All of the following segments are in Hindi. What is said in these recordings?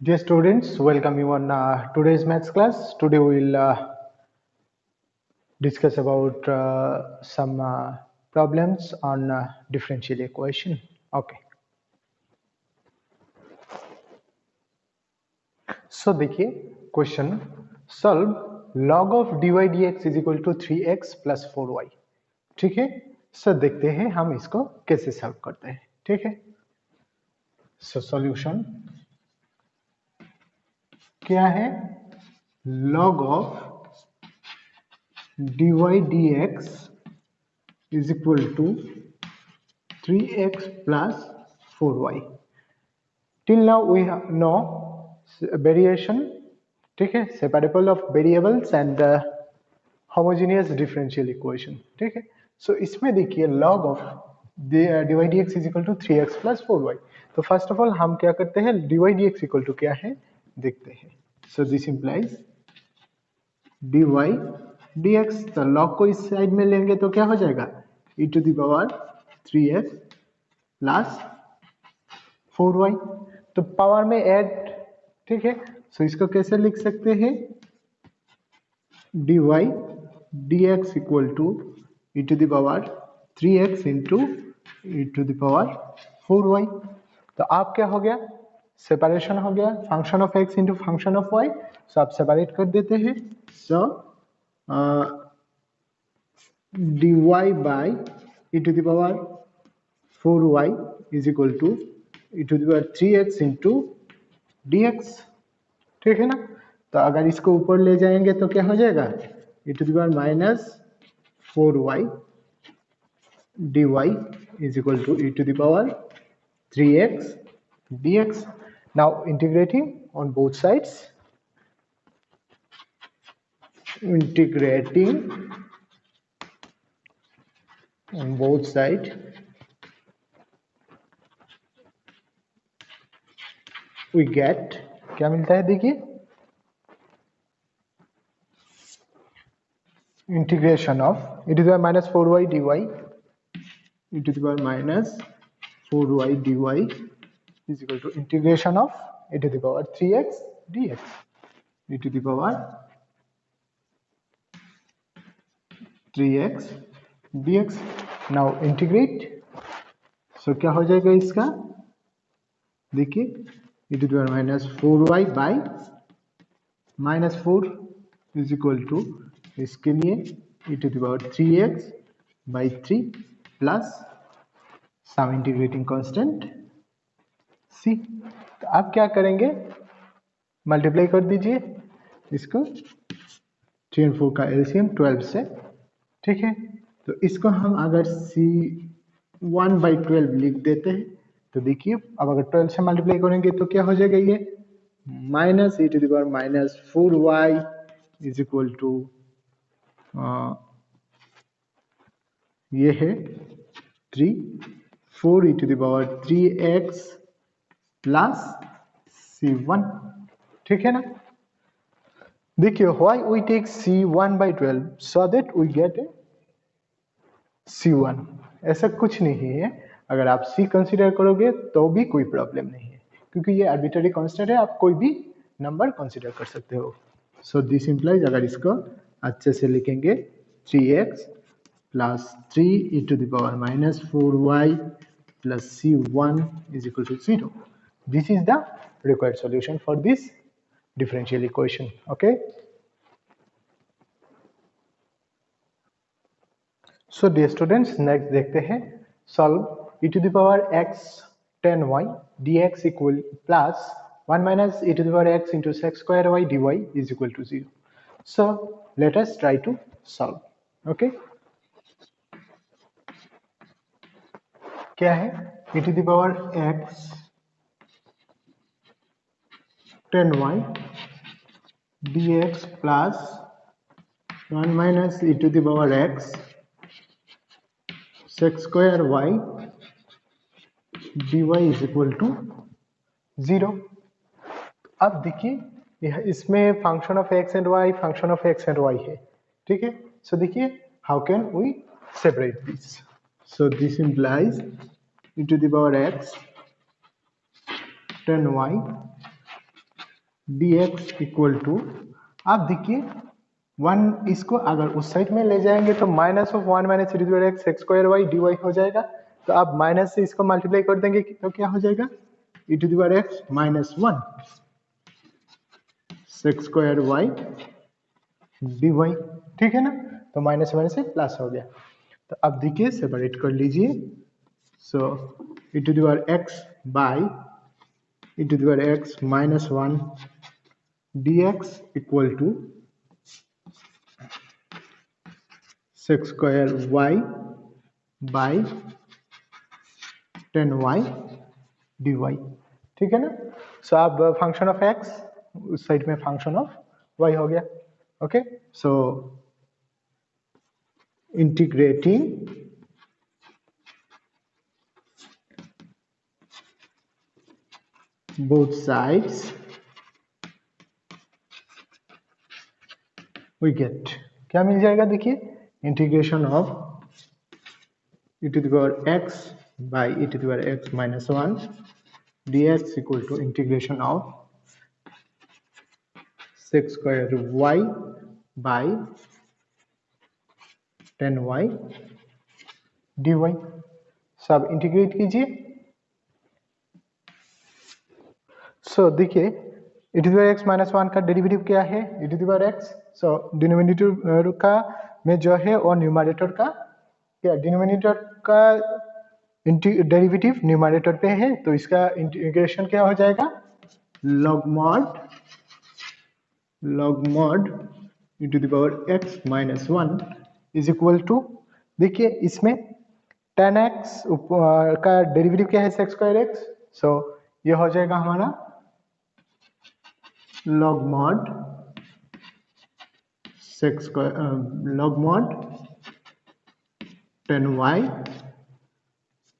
Dear students, welcome you on today's maths class. Today we will discuss about some problems on differential equation. Okay. So देखिए question solve log of dy dx is equal to 3x plus 4y. ठीक है. सो देखते हैं हम इसको कैसे सॉल्व करते हैं. ठीक है. सो सॉल्यूशन क्या है? log of dy dx is equal to 3x plus 4y. Till now we know variation, ठीक है, separable of variables and homogeneous differential equation. ठीक है. So इसमें देखिए log of dy dx is equal to 3x plus 4y. तो फर्स्ट ऑफ ऑल हम क्या करते हैं, dy dx इक्वल टू क्या है देखते हैं. So this implies dy dx, तो log को इस साइड में लेंगे तो क्या हो जाएगा, e to the power 3x plus 4y. तो पावर में ऐड, ठीक है. सो इसको कैसे लिख सकते हैं, dy dx equal to e to the power 3x into e to the power 4y. तो आप क्या हो गया, सेपरेशन हो गया, function of x into function of y. सो आप सेपरेट कर देते हैं. सो dy by e to the power 4y is equal to e to the power 3x into dx. ठीक है ना. तो अगर इसको ऊपर ले जाएंगे तो क्या हो जाएगा, e to the power minus 4y dy is equal to e to the power 3x dx. Now integrating on both sides, integrating on both sides, we get क्या मिलता है, देखिए integration of e to the power minus 4y dy e to the power minus 4y dy is equal to integration of e to the power 3x dx e to the power 3x dx. Now integrate. So क्या हो जाएगा इसका, देखिए e to the power minus 4y by minus 4 is equal to, इसके लिए e to the power 3x by 3 plus some integrating constant c. तो आप क्या करेंगे, मल्टीप्लाई कर दीजिए इसको, 3 और 4 का एलसीएम 12 से. ठीक है. तो इसको हम अगर c1 by 12 लिख देते हैं तो देखिए अब अगर 12 से मल्टीप्लाई करेंगे तो क्या हो जाएगा, ये minus e to the power minus 4y is equal to ये है 3 4 e to the power 3x plus c1. ठीक है ना. देखिए why we take c1 by 12 so that we get a c1. ऐसा कुछ नहीं है, अगर आप c कंसीडर करोगे तो भी कोई प्रॉब्लम नहीं है, क्योंकि ये आर्बिट्ररी कांस्टेंट है, आप कोई भी नंबर कंसीडर कर सकते हो. सो दिस इंप्लाइज, अगर इसको अच्छे से लिखेंगे 3x plus 3 e to the power minus 4y plus c1 is equal to 0. This is the required solution for this differential equation. Okay. So dear students, next देखते हैं, solve e to the power x 10y dx equal plus 1 minus e to the power x into sec square y dy is equal to 0. So let us try to solve. Okay. क्या है, e to the power x 10y dx plus 1 minus e to the power x sec square y dy is equal to 0. अब देखिए इसमें function of x and y, function of x and y है. ठीक है. सो देखिए how can we separate this. So this implies e to the power x 10y dx equal to, आप देखिए 1 इसको अगर उस साइड में ले जाएंगे तो minus of 1 minus e to the x square y d y हो जाएगा। तो आप माइनस से इसको मल्टीप्लाई कर देंगे तो क्या हो जाएगा, e to the x minus 1 sec square y d y, ठीक है ना। तो माइनस माइनस से प्लस हो गया। तो अब देखिए सेपरेट कर लीजिए। So e to the x by e to the x minus 1 dx equal to sec square y by 10y dy, ठीक है ना। सो अब फंक्शन ऑफ x उस साइड में फंक्शन ऑफ y हो गया। Okay, so integrating both sides we get, क्या मिल जाएगा, देखिए integration of e to the power x by e to the power x minus 1 dx equal to integration of sec square y by 10y dy। सब इंटीग्रेट कीजिए। सो देखिए e to the power x minus 1 का डेरिवेटिव क्या है, e to the power x। So denominator का में जो है और न्यूमरेटर का क्या, डिनोमिनेटर का डेरिवेटिव न्यूमरेटर पे है, तो इसका इंटीग्रेशन क्या हो जाएगा, log mod e to the power x minus 1 is equal to, देखिए इसमें tan x का डेरिवेटिव क्या है, सेक्स स्क्वायर एक्स। सो ये हो जाएगा हमारा log mod sex log mod 10y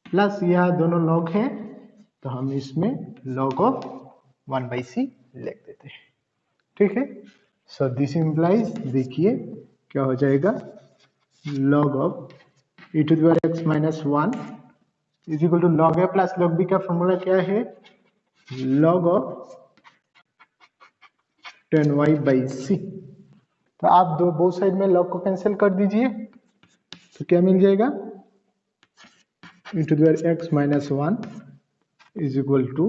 plus यह दोनों log है तो हम इसमें log ऑफ 1/c लिख देते हैं, ठीक है। सो दिस इम्प्लाइज, देखिए क्या हो जाएगा, log of e to the power x minus 1 is equal to log a plus log b का फॉर्मूला क्या है, log ऑफ 10y/c। तो आप दो बोथ साइड में log को कैंसिल कर दीजिए तो क्या मिल जाएगा, e to the power x minus 1 is equal to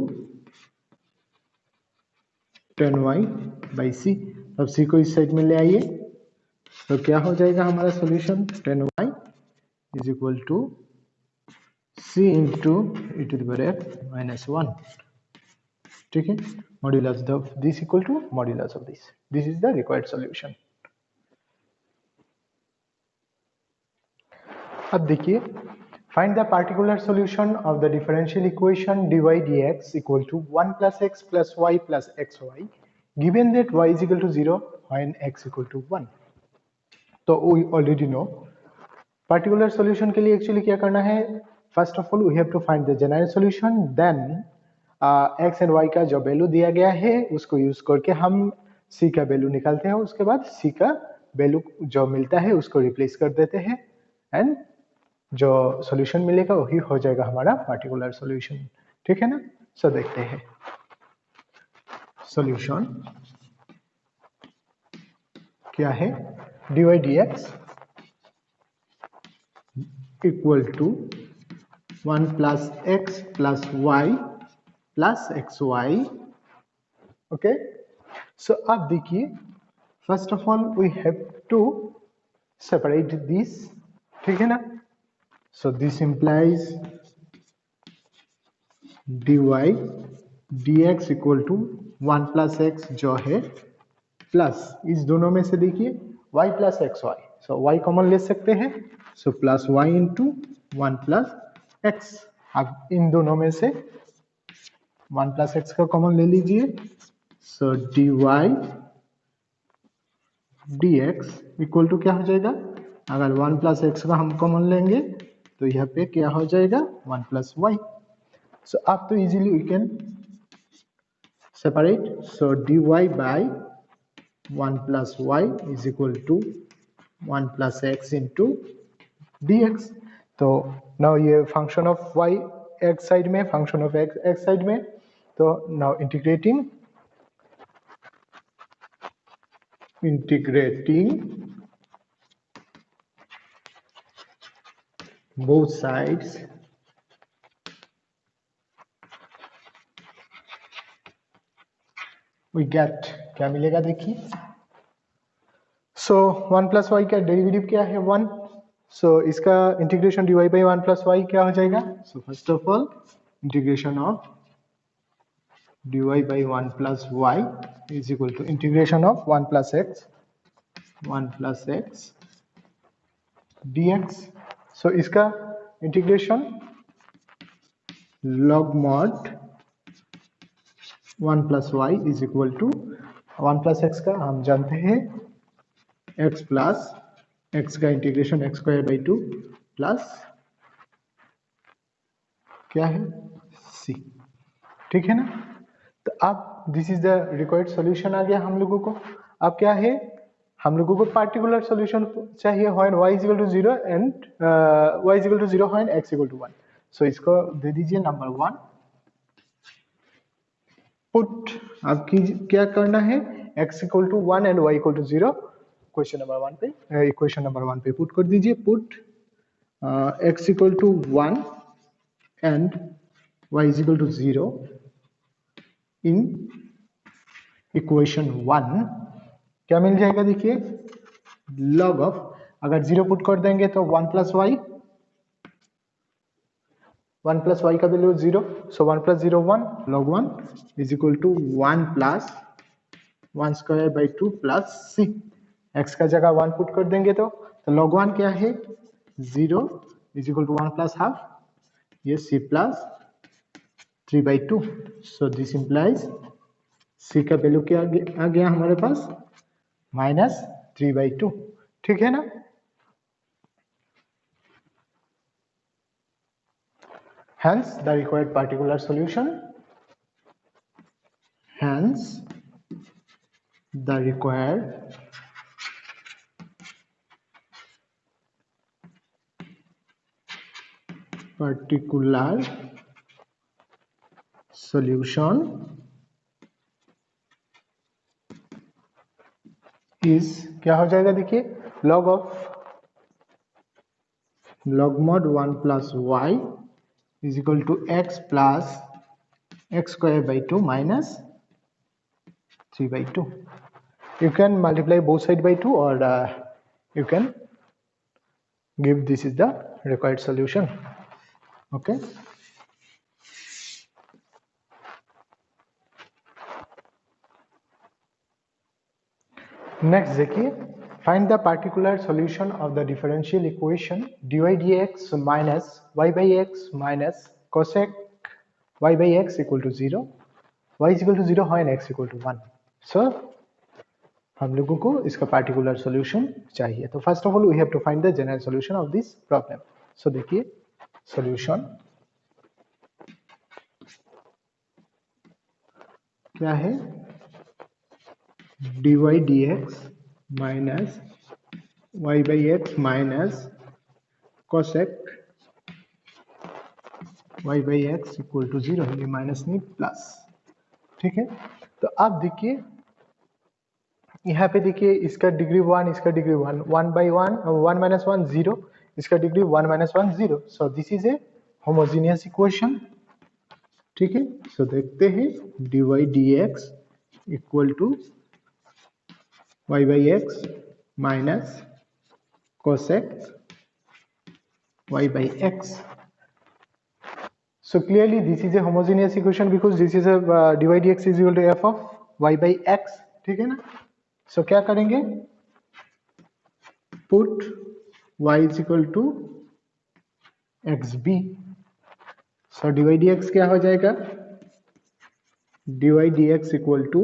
10y/c। अब c को इस साइड में ले आइए तो क्या हो जाएगा हमारा solution, 10y is equal to c into e to the power x minus 1, ठीक है। Modulus of this equal to modulus of this is the required solution. अब देखिए find the particular solution of the differential equation dy dx equal to 1 plus x plus y plus xy given that y is equal to 0 when x equal to 1। तो we already know particular solution के लिए एक्चुअली क्या करना है, first of all we have to find the general solution, then x and y का जो वैल्यू दिया गया है उसको यूज करके हम c का वैल्यू निकालते हैं, उसके बाद c का वैल्यू जो मिलता है उसको रिप्लेस कर देते हैं एंड जो सॉल्यूशन मिलेगा वही हो जाएगा हमारा पार्टिकुलर सॉल्यूशन, ठीक है ना। सो देखते हैं सॉल्यूशन क्या है, dy dx equal to 1 plus x plus y plus xy। Okay, so अब देखिए first of all we have to separate this, ठीक है ना। So this implies dy dx equal to 1 plus x जो है प्लस इस दोनों में से देखिए y प्लस xy, सो y कॉमन ले सकते हैं, so plus y into 1 plus x। अब इन दोनों में से 1 प्लस x का कॉमन ले लीजिए, सो dy dx इक्वल टू क्या हो जाएगा, अगर 1 प्लस x का हम कॉमन लेंगे तो यहाँ पे क्या हो जाएगा 1 प्लस y। सो अब तो easily we can separate, so dy by 1 plus y is equal to 1 plus x into dx। तो नाउ ये function of y x side में, फंक्शन ऑफ x साइड में, तो now integrating integrating both sides we get क्या मिलेगा देखिए. सो 1 प्लस वाई का डेरिवेटिव क्या है 1. सो इसका integration dy by 1 plus y क्या हो जाएगा. So first of all integration of dy by 1 plus y is equal to integration of 1 plus x dx. So इसका integration log mod 1 plus y is equal to 1 plus x का हम जानते हैं x प्लस x का integration x square by 2 plus क्या है c. ठीक है ना. तो अब this is the required solution आ गया हम लोगों को. अब क्या है हम लोगों को पार्टिकुलर सॉल्यूशन चाहिए when y is equal to 0 and y is equal to 0 when x equal to 1. So इसको दे दीजिए नंबर 1 पुट. अब क्या करना है x equal to 1 and y equal to 0 question number 1 पे इक्वेशन नंबर 1 पे पुट कर दीजिए. Put x equal to 1 and y is equal to 0 in equation 1. क्या मिल जाएगा देखिए log ऑफ अगर 0 पुट कर देंगे तो 1 प्लस वाई का value 0. So 1 plus 0 1 log 1 is equal to 1 plus 1 square by 2 plus c. x का जगह 1 पुट कर देंगे तो log 1 क्या है 0 is equal to 1 plus half ये c plus 3 by 2. So this implies c का वैल्यू क्या आ गया हमारे पास माइनस 3 बाई 2. ठीक है ना. Hence the required particular solution. Hence the required particular solution is क्या हो जाएगा देखिए log mod 1 plus y is equal to x plus x square by 2 minus 3 by 2. You can multiply both sides by 2 or you can give this is the required solution. Okay. Next देखिए find the particular solution of the differential equation dy dx minus y by x minus cosec y by x equal to 0 y is equal to 0 when x equal to 1. So हम लोगों को इसका particular solution चाहिए. तो first of all we have to find the general solution of this problem. So देखिए solution क्या है dy dx minus y by x minus cosec y by x equal to 0 है. ये माइनस नहीं प्लस. ठीक है. तो अब देखिए यहाँ पे देखिए इसका डिग्री 1 इसका डिग्री 1 1 बाई 1 1 माइनस 1 0 इसका degree 1 minus 1 0. So this is a homogeneous equation. ठीक है. सो देखते हैं dy dx equal to y by x minus cosec y by x. So clearly this is a homogeneous equation because this is a dy dx is equal to f of y by x. ठीक है ना. So क्या करेंगे put y is equal to xb. So dy dx क्या हो जाएगा dy dx equal to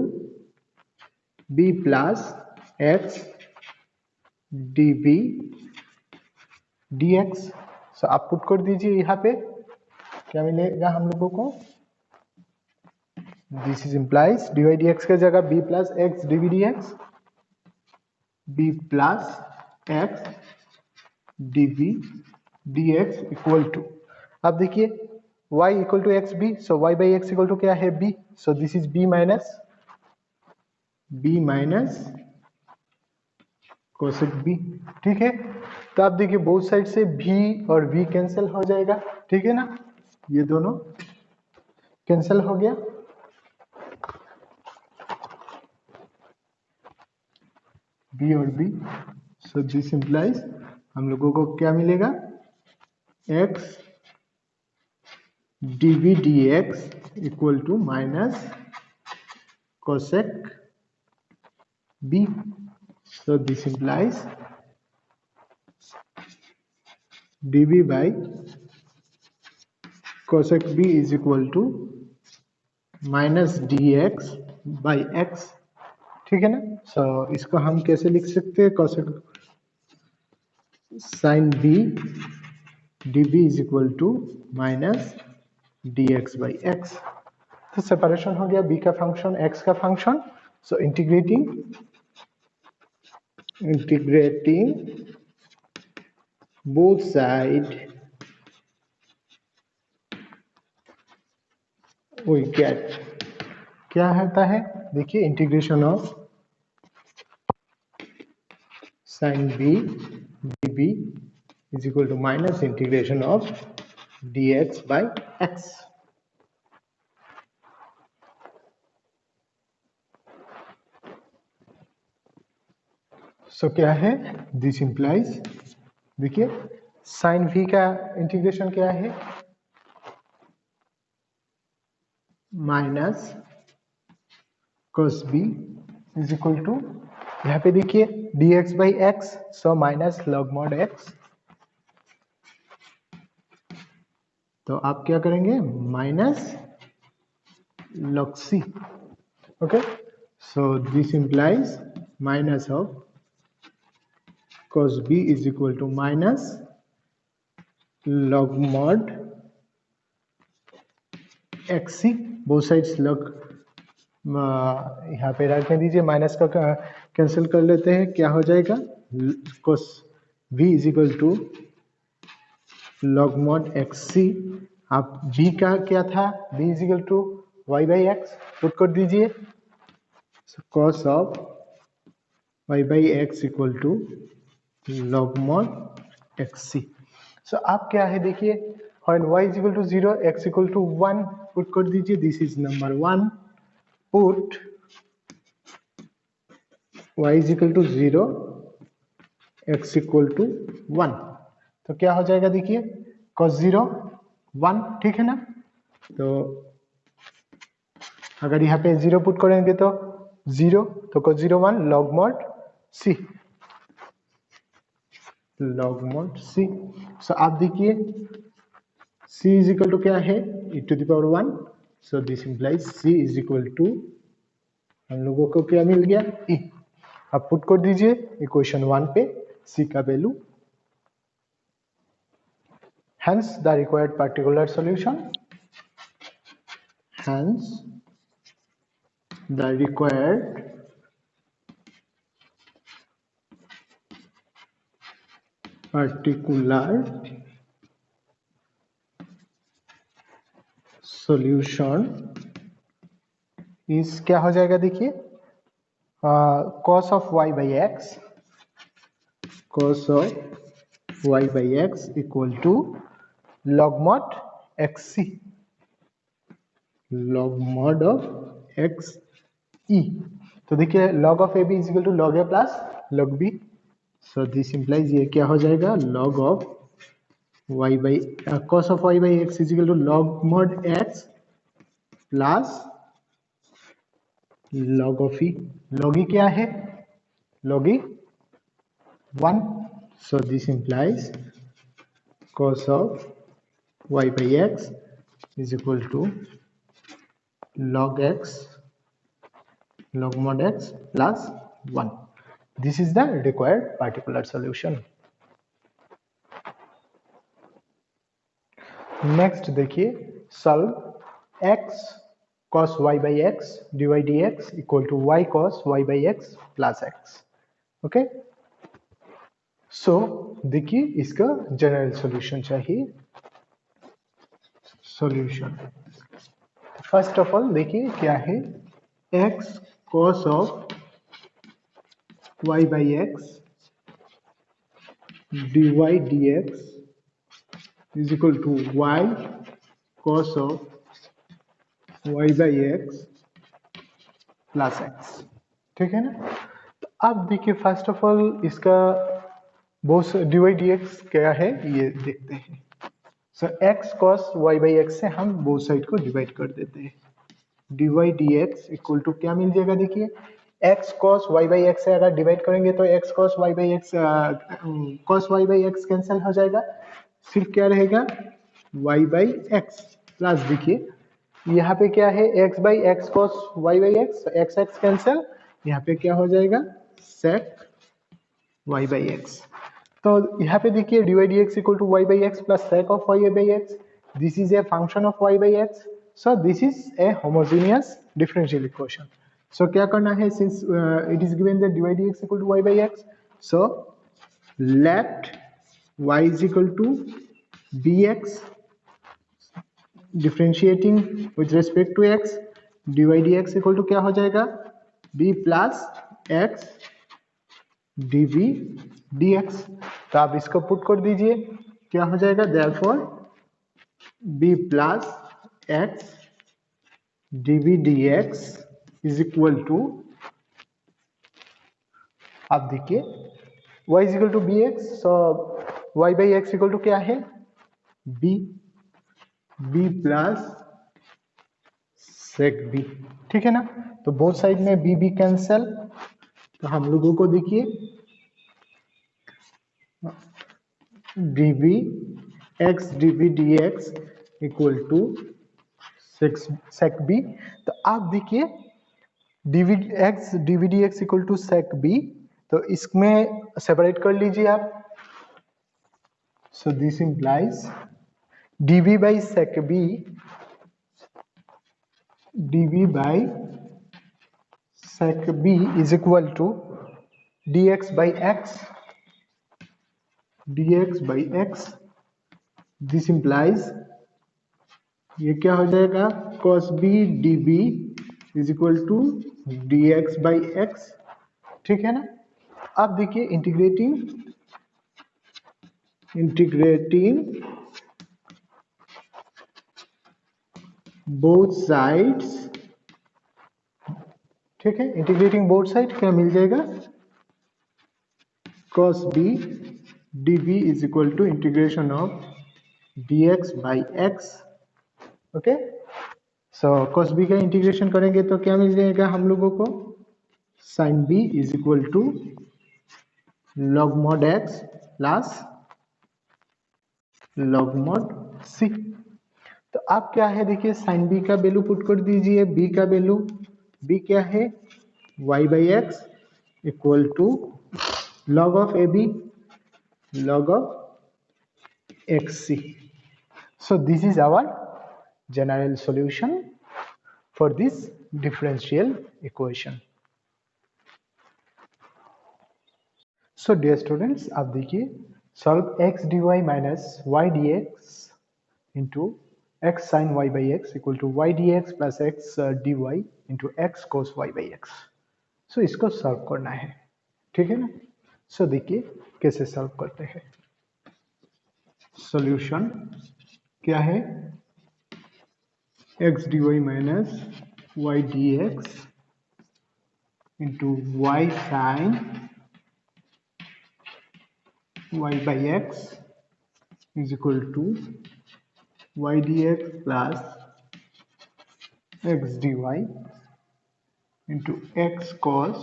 b plus x db dx. So आप पुट कर दीजिए यहाँ पे क्या मिलेगा हम लोगों को this is implies dy dx का जगह b plus x db dx b plus x db dx equal to अब देखिए y equal to x b. So y by x equal to क्या है b. So this is b minus cosec b. ठीक है, तो आप देखिए बोथ साइड से भी और भी कैंसिल हो जाएगा, ठीक है ना, ये दोनों कैंसिल हो गया। बी और बी, सो दिस इंप्लाइज हम लोगों को क्या मिलेगा, x dv dx equal to minus cosec b. So this implies dv by cosec b is equal to minus dx by x, ठीक है ना। सो इसको हम कैसे लिख सकते हैं, cosec sin b dv is equal to minus dx by x। तो सेपरेशन हो गया b का फंक्शन x का function. So integrating both side we get क्या होता है, देखिए integration of sin b dv is equal to minus integration of dx by x। So क्या है, दिस इंप्लाइज, देखिए sin v का इंटीग्रेशन क्या है, minus cos b is equal to, यहाँ पे देखिए dx by x, so minus log mod x। तो आप क्या करेंगे, minus log c। Okay, so this implies minus of cos b is equal to minus log mod xc, both sides log, यहाँ पे रखने दीजिए, माइनस का कैंसिल कर लेते हैं, क्या हो जाएगा, cos v is equal to log mod xc। आप b का क्या था, b is equal to y by x put कर दीजिए, cos of y by x equal to log mod xc। सो आप क्या है देखिए, when y is equal to 0 x equal to 1 put कर दीजिए, this is number 1, put y is equal to 0 x equal to 1, तो क्या हो जाएगा देखिए, cos 0 1, ठीक है ना। तो अगर यहाँ पे 0 पुट करेंगे तो 0, तो cos 0 1 log mod c, log mod c। सो आप देखिए c इज इक्वल टू क्या है, e to the power 1, so this implies c is equal to, हम लोगों को क्या मिल गया, e। आप पुट कर दीजिए इक्वेशन 1 पे c का value, hence the required particular solution, hence the required particular solution is क्या हो जाएगा देखिए, cos of y by x, cos of y by x equal to log mod xc, log mod of x e। तो देखिए log of ab is equal to log a plus log b, so this implies ये क्या हो जाएगा, log of y by cos of y by x is equal to log mod x plus log of e। log e क्या है, log e 1, so this implies cos of y by x is equal to log x, log mod x plus 1। This is the required particular solution। Next देखिए, solve x cos y by x dy dx equal to y cos y by x plus x। Okay, so देखिए इसका जनरल सॉल्यूशन चाहिए। सॉल्यूशन फर्स्ट ऑफ ऑल देखिए क्या है, x cos of y by x dy dx is equal to y cos of y by x plus x. ठीक है ना। तो अब देखिए फर्स्ट ऑफ ऑल इसका बोथ dy dx क्या है ये देखते हैं। So x cos y by x से हम बोथ साइड को डिवाइड कर देते हैं। dy dx इक्वल टू क्या मिल जाएगा, देखिए x cos y by x से अगर डिवाइड करेंगे तो x cos y by x cos y by x cancel हो जाएगा, सिर्फ क्या रहेगा y बाई एक्स प्लस देखिए यहाँ पे क्या है x by x cos y by x, x x cancel, यहाँ पे क्या हो जाएगा sec y बाई एक्स। तो यहाँ पे देखिए dy dx equal to y by x plus sec of y by x, this is a function of y by x, so this is a homogeneous differential equation. So क्या करना है, since it is given that dy dx equal to y by x, so let y is equal to bx differentiating with respect to x, dy dx equal to क्या हो जाएगा b plus x dv dx। तो आप इसको पुट कर दीजिए, क्या हो जाएगा therefore b plus x dv dx is equal to, आप देखिए y is equal to b x, so y by x equal to क्या है b प्लस सेक b। ठीक है ना। तो बोथ साइड में b कैंसल, तो हम लोगों को देखिए dv x dv dx equal to sec b। तो आप देखिए dv x dv dx equal to sec b, तो इसमें सेपरेट कर लीजिए आप। So this implies dv by sec b, dv by sec b is equal to dx by x, dx by x, this implies ये क्या हो जाएगा cos b dv is equal to dx by x। ठीक है ना। अब देखिए इंटीग्रेटिंग बोथ साइड्स, ठीक है, इंटीग्रेटिंग बोथ साइड क्या मिल जाएगा cos b dv is equal to integration of dx by x। Okay, so cos b का इंटीग्रेशन करेंगे तो क्या मिल जाएगा हम लोगों को sin b is equal to log mod x plus log mod c। तो आप क्या है देखिए sin b का वैल्यू पुट कर दीजिए, b का वैल्यू, b क्या है y by x equal to log of ab log of xc। So this is our general solution for this differential equation. So dear students, आप देखिए solve x dy minus y dx into x sin y by x equal to y dx plus x dy into x cos y by x. So इसको solve करना है, ठीक है ना। So देखिए कैसे solve करते हैं। Solution क्या है x dy minus y dx into y sin y by x is equal to y dx plus x dy into x cos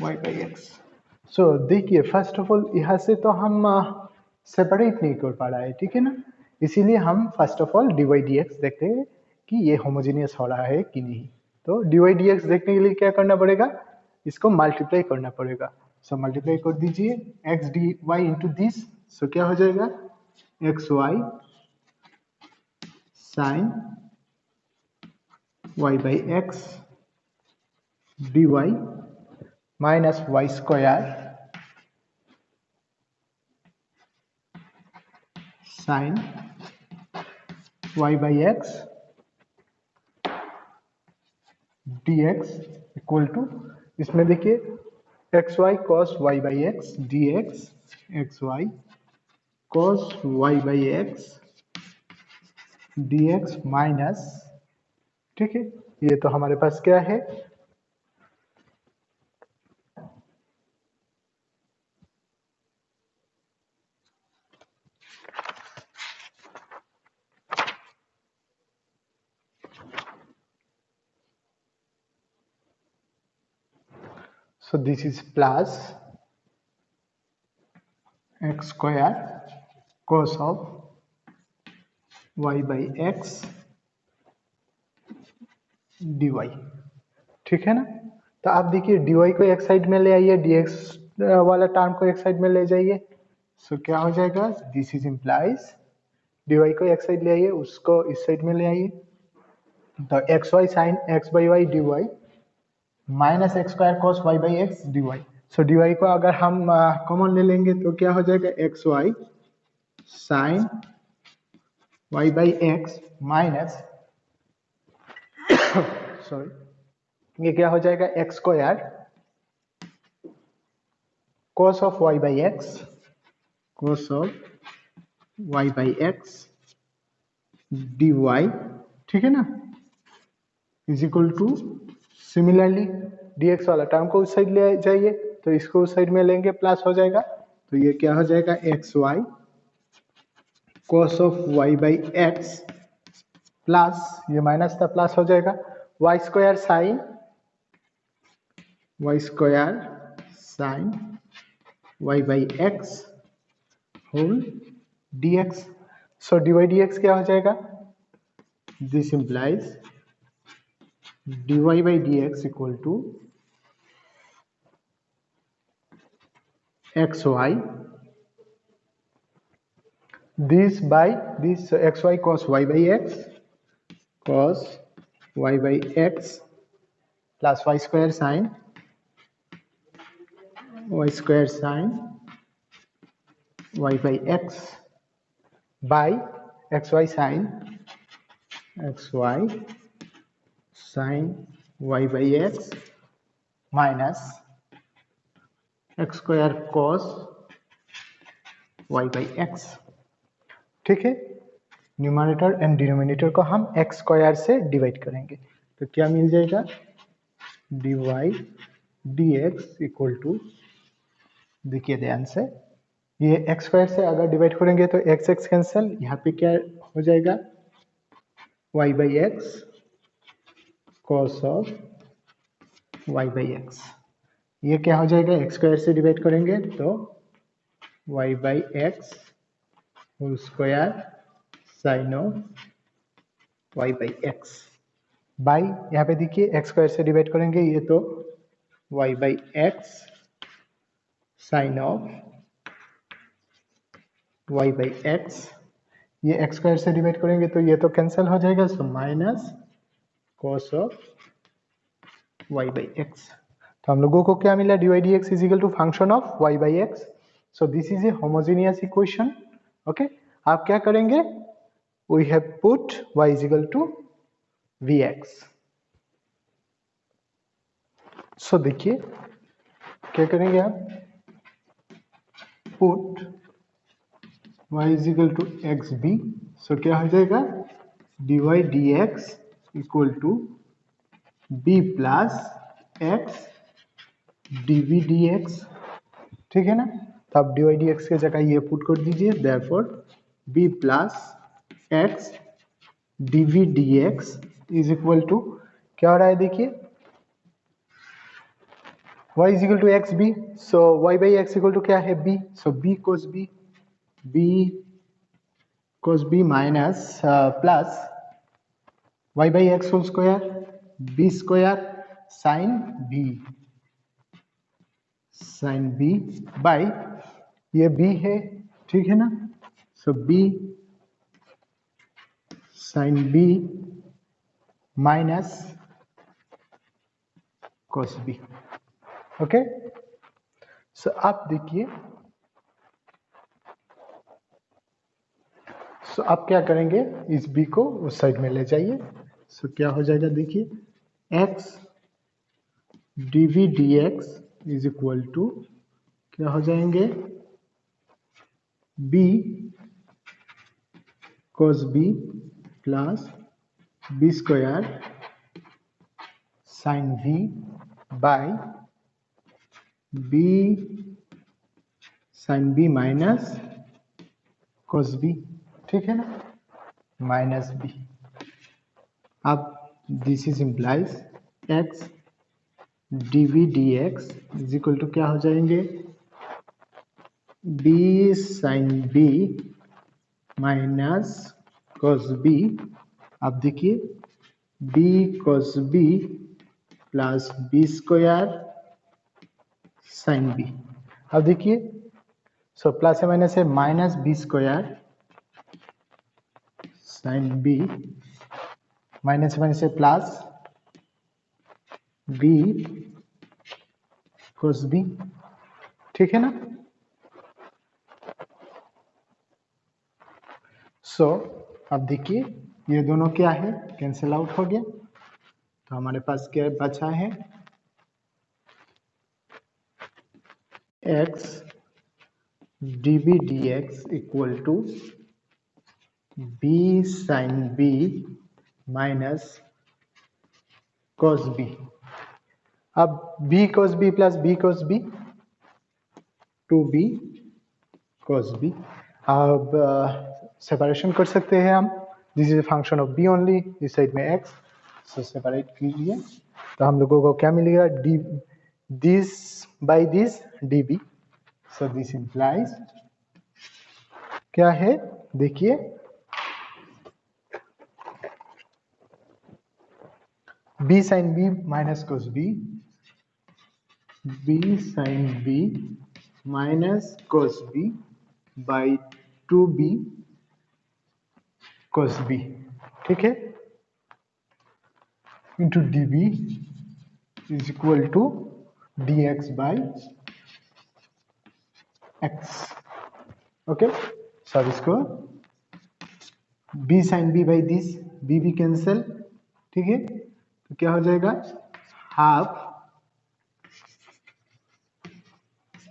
y by x। सो देखिए फर्स्ट ऑफ ऑल यहाँ से तो हम सेपरेट नहीं कर पा रहा है, ठीक है ना, इसीलिए हम first of all dy dx देखते हैं कि ये होमोजेनियस हो रहा है कि नहीं। तो dy dx देखने के लिए क्या करना पड़ेगा, इसको मल्टीप्लाई करना पड़ेगा। सो मल्टीप्लाई कर दीजिए x dy into this, so क्या हो जाएगा x y sine y by x dy minus y square sine y by x dx equal to, इसमें देखिए x y cos y by x d x y cos y by x d x minus, ठीक है, ये तो हमारे पास क्या है, so this is plus x square cos of y by x dy, ठीक है ना। तो आप देखिए dy को एक साइड में ले आइए, dx वाला टर्म को एक साइड में ले जाइए, सो क्या हो जाएगा, दिस इज इम्प्लाइज dy को एक साइड ले आइए, उसको इस साइड में ले आइए, तो x y sine x by y d y minus x square cos y by x d y. So d y को अगर हम कॉमन ले लेंगे तो क्या हो जाएगा, x y sine y by x minus sorry ये क्या हो जाएगा, x square cos of y by x, cos of y by x dy, ठीक है ना, is equal to similarly dx वाला टर्म को उस साइड ले जाइए, तो इसको उस साइड में लेंगे प्लस हो जाएगा, तो ये क्या हो जाएगा, x y cos of y by x plus ये माइनस था प्लस हो जाएगा, y square sine y by x whole dx। So dy dx क्या हो जाएगा, this implies dy by dx equal to xy, this by this xy cos y by x cos y by x plus y square sin y by x by xy sin y by x minus x square cos y by x, ठीक है। न्यूमरेटर एंड डिनोमिनेटर को हम x स्क्वायर से डिवाइड करेंगे, तो क्या मिल जाएगा, dy dx इक्वल टू, देखिए ध्यान से, ये x स्क्वायर से अगर डिवाइड करेंगे तो x कैंसिल, यहाँ पे क्या हो जाएगा, y by x cos of y by x, ये क्या हो जाएगा, x स्क्वायर से डिवाइड करेंगे तो y by x whole square sine of y by x by, यहाँ पे देखिए x स्क्वायर से डिवाइड करेंगे ये तो y by x sine of y by x, ये x स्क्वायर से डिवाइड करेंगे तो ये तो कैंसिल हो जाएगा, so minus cos of y by x. तो हम लोगों को क्या मिला, dy dx is equal to function of y by x. So this is a homogeneous equation, okay. आप क्या करेंगे, we have put y is equal to vx। So देखिए क्या करेंगे आप, put y is equal to x b, so क्या हो जाएगा, dy dx equal to b plus x dv dx, ठीक है ना। तो आप dy dx के जगह ये पुट कर दीजिए, therefore b plus x dv dx is equal to क्या हो रहा है, देखिए y is equal to x b, so y by x equal to क्या है, b, so b cos b minus plus y by x whole square b square sine b by ये b है, ठीक है ना, so b sign b minus cos b, okay. So आप देखिए, सो आप क्या करेंगे, इस b को उस साइड में ले जाइए, सो क्या हो जाएगा, देखिए x dv dx is equal to क्या हो जाएंगे, b cos b plus b square sine v by b sine b minus cos b, ठीक है ना, माइनस b। अब this is implies x dv dx is equal to क्या हो जाएंगे, b sign b minus cos b। अब देखिए b cos b plus b square sine b। अब देखिए सो प्लस है माइनस है, minus b square sine b, minus minus है प्लस बी cos b, ठीक है ना। सो अब देखिए ये दोनों क्या है, कैंसिल आउट हो गया, तो हमारे पास क्या बचा है, x dv dx equal to b sign b minus cos b। अब b cos b plus b cos b, 2b cos b। अब सेपरेशन कर सकते हैं हम, this is function of b only, इस साइड में x, सो सेपरेट कीजिए, तो हम लोगों को क्या मिलेगा, d this by this db। So this implies क्या है, देखिए b sign b minus cos b, b sign b minus cos b by 2b cos b, ठीक है, into db is equal to dx by x। Okay, सब इसको b sign b by this, b भी कैंसिल, ठीक है, तो क्या हो जाएगा, half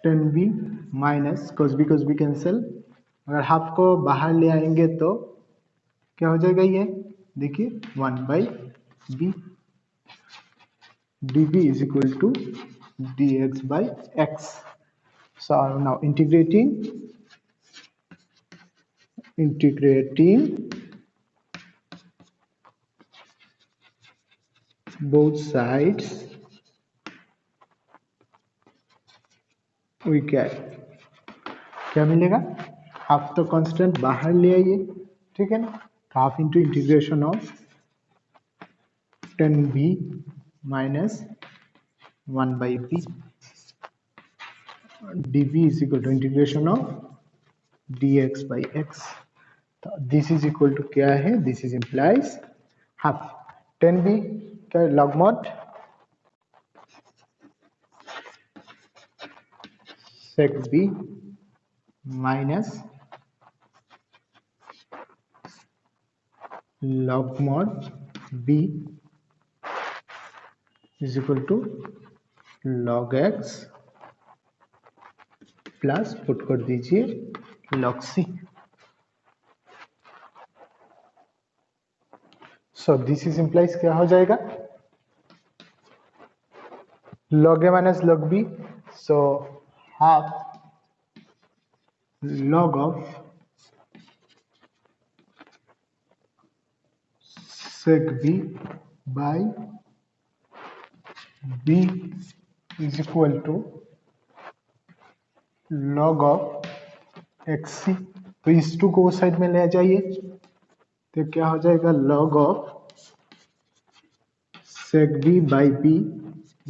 tan B minus cos b cancel, अगर हाफ को बाहर ले आएंगे तो क्या हो जाएगा, ये देखिए 1 by B, db is equal to dx by x। So now integrating both sides we get क्या मिलेगा, हाफ तो कांस्टेंट बाहर ले आइए, ठीक है ना, half into integration of 10b minus 1 by b, dv is equal to integration of dx by x। तो दिस इज इक्वल टू क्या है, this is implies half 10b का log mod sec b minus log mod b is equal to log x plus put कर दीजिए log c। So this is implies क्या हो जाएगा, log a minus log b, so half log of sec b by b is equal to log of xc। तो इस टू को उस साइड में ले जाइए, तो क्या हो जाएगा, log of sec b by b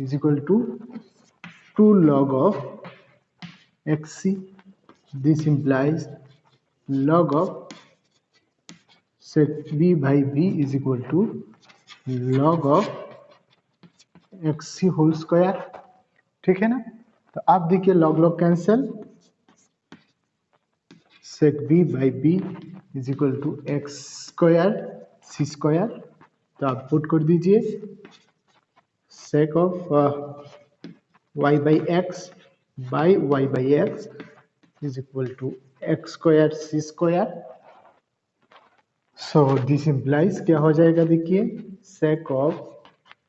is equal to 2 log of xc। This implies log of sec b by b is equal to log of xc whole square, ठीक है ना। तो आप देखिए log log cancel, sec b by b is equal to x square c square, तो आप पुट कर दीजिए sec of y by x is equal to x square c square. So this implies क्या हो जाएगा देखिए sec of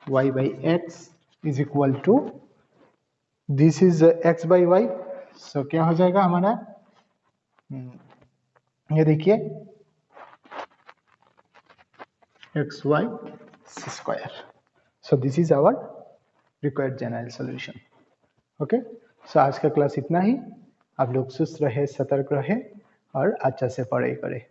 y by x is equal to this is x by y. So क्या हो जाएगा हमारा ये देखिए xy c square. So this is our required general solution. Okay. So आज का क्लास इतना ही. आप लोग सुस्त रहे, सतर्क रहे और अच्छा से पढ़ाई करें.